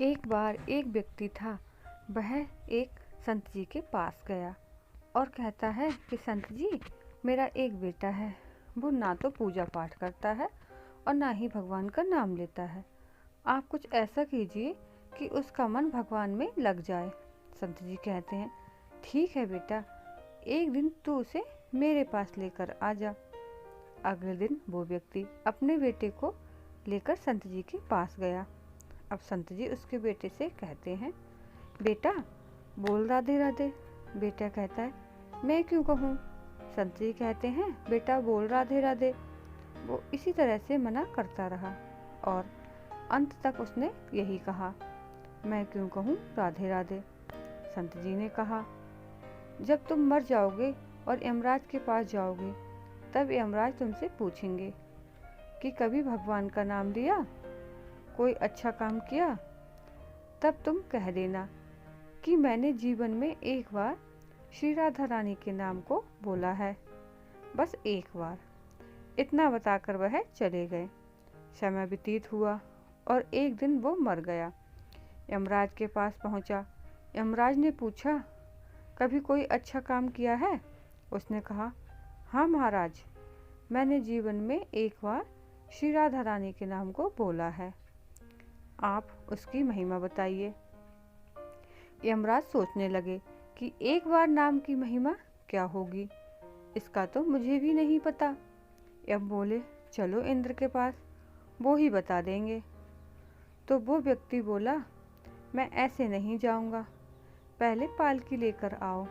एक बार एक व्यक्ति था। वह एक संत जी के पास गया और कहता है कि संत जी, मेरा एक बेटा है। वो ना तो पूजा पाठ करता है और ना ही भगवान का नाम लेता है। आप कुछ ऐसा कीजिए कि उसका मन भगवान में लग जाए। संत जी कहते हैं, ठीक है बेटा, एक दिन तू उसे मेरे पास लेकर आ जा। अगले दिन वो व्यक्ति अपने बेटे को लेकर संत जी के पास गया। अब संत जी उसके बेटे से कहते हैं, बेटा बोल राधे राधे। बेटा कहता है, मैं क्यों कहूँ। संत जी कहते हैं, बेटा बोल राधे राधे। वो इसी तरह से मना करता रहा और अंत तक उसने यही कहा, मैं क्यों कहूँ राधे राधे। संत जी ने कहा, जब तुम मर जाओगे और यमराज के पास जाओगे, तब यमराज तुमसे पूछेंगे कि कभी भगवान का नाम लिया, कोई अच्छा काम किया। तब तुम कह देना कि मैंने जीवन में एक बार श्री राधा रानी के नाम को बोला है, बस एक बार। इतना बताकर वह चले गए। समय व्यतीत हुआ और एक दिन वो मर गया। यमराज के पास पहुंचा। यमराज ने पूछा, कभी कोई अच्छा काम किया है। उसने कहा, हाँ महाराज, मैंने जीवन में एक बार श्री राधा रानी के नाम को बोला है, आप उसकी महिमा बताइए। यमराज सोचने लगे कि एक बार नाम की महिमा क्या होगी, इसका तो मुझे भी नहीं पता। यम बोले, चलो इंद्र के पास, वो ही बता देंगे। तो वो व्यक्ति बोला, मैं ऐसे नहीं जाऊंगा, पहले पालकी लेकर आओ,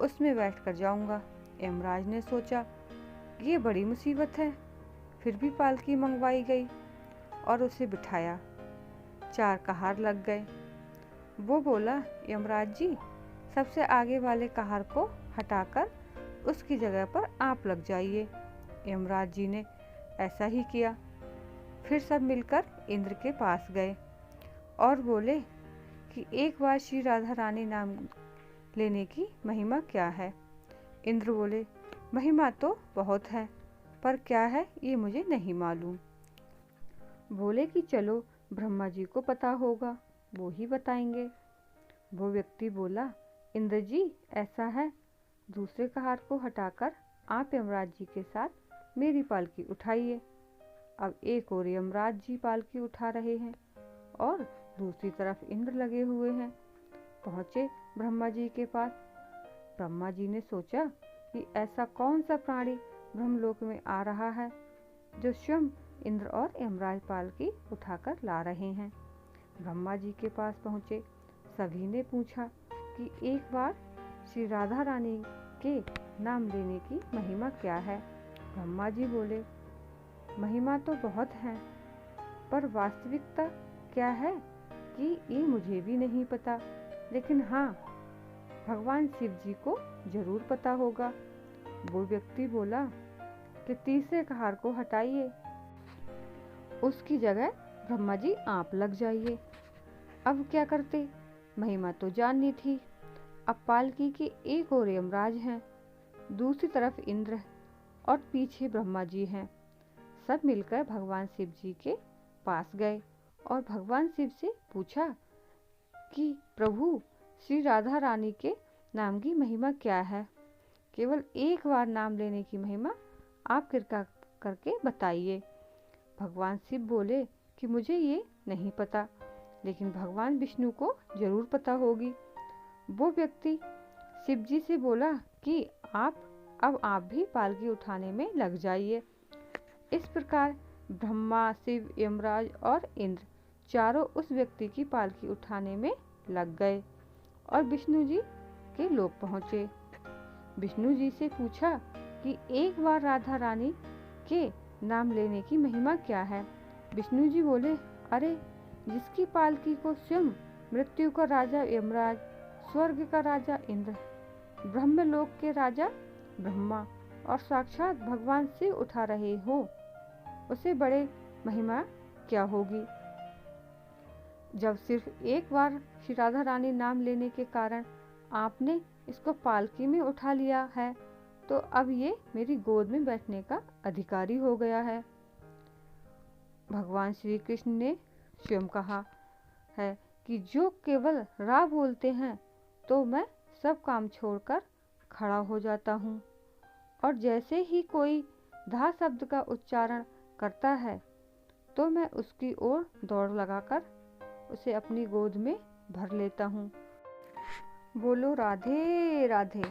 उसमें बैठकर जाऊंगा। यमराज ने सोचा, ये बड़ी मुसीबत है। फिर भी पालकी मंगवाई गई और उसे बिठाया। 4 कहार लग गए। वो बोला, यमराज जी, सबसे आगे वाले कहार को हटाकर उसकी जगह पर आप लग जाइए। यमराज जी ने ऐसा ही किया। फिर सब मिलकर इंद्र के पास गए और बोले कि एक बार श्री राधा रानी नाम लेने की महिमा क्या है। इंद्र बोले, महिमा तो बहुत है, पर क्या है ये मुझे नहीं मालूम। बोले कि चलो ब्रह्मा जी को पता होगा, वो ही बताएंगे। वो व्यक्ति बोला, इंद्र जी ऐसा है, दूसरे कहार को हटाकर आप यमराज जी के साथ मेरी पालकी उठाइए। अब एक और यमराज जी पालकी उठा रहे हैं और दूसरी तरफ इंद्र लगे हुए हैं। पहुंचे ब्रह्मा जी के पास। ब्रह्मा जी ने सोचा कि ऐसा कौन सा प्राणी ब्रह्मलोक में आ रहा है जो स्वयं इंद्र और यमराज पालकी उठाकर ला रहे हैं। ब्रह्मा जी के पास पहुंचे। सभी ने पूछा कि एक बार श्री राधा रानी के नाम लेने की महिमा क्या है। ब्रह्मा जी बोले, महिमा तो बहुत है, पर वास्तविकता क्या है कि ये मुझे भी नहीं पता, लेकिन हाँ, भगवान शिव जी को जरूर पता होगा। वो व्यक्ति बोला कि तीसरे कहार को हटाइए, उसकी जगह ब्रह्मा जी आप लग जाइए। अब क्या करते, महिमा तो जाननी थी। अब पालकी के एक और यमराज हैं, दूसरी तरफ इंद्र और पीछे ब्रह्मा जी हैं। सब मिलकर भगवान शिव जी के पास गए और भगवान शिव से पूछा कि प्रभु, श्री राधा रानी के नाम की महिमा क्या है। केवल एक बार नाम लेने की महिमा आप कृपा करके बताइए। भगवान शिव बोले कि मुझे ये नहीं पता, लेकिन भगवान विष्णु को जरूर पता होगी। वो व्यक्ति शिव जी से बोला कि अब आप भी पालकी उठाने में लग जाइए। इस प्रकार ब्रह्मा, शिव, यमराज और इंद्र चारों उस व्यक्ति की पालकी उठाने में लग गए और विष्णु जी के लोक पहुँचे। विष्णु जी से पूछा कि एक बार राधा रानी के नाम लेने की महिमा क्या है। विष्णु जी बोले, अरे, जिसकी पालकी को स्वयं मृत्यु का राजा यमराज, स्वर्ग का राजा इंद्र, ब्रह्मलोक के राजा ब्रह्मा और साक्षात भगवान शिव उठा रहे हो, उसे बड़े महिमा क्या होगी। जब सिर्फ एक बार श्री राधा रानी नाम लेने के कारण आपने इसको पालकी में उठा लिया है, तो अब ये मेरी गोद में बैठने का अधिकारी हो गया है। भगवान श्री कृष्ण ने स्वयं कहा, है कि जो केवल रा बोलते हैं तो मैं सब काम छोड़कर खड़ा हो जाता हूँ, और जैसे ही कोई धा शब्द का उच्चारण करता है तो मैं उसकी ओर दौड़ लगाकर उसे अपनी गोद में भर लेता हूँ। बोलो राधे राधे।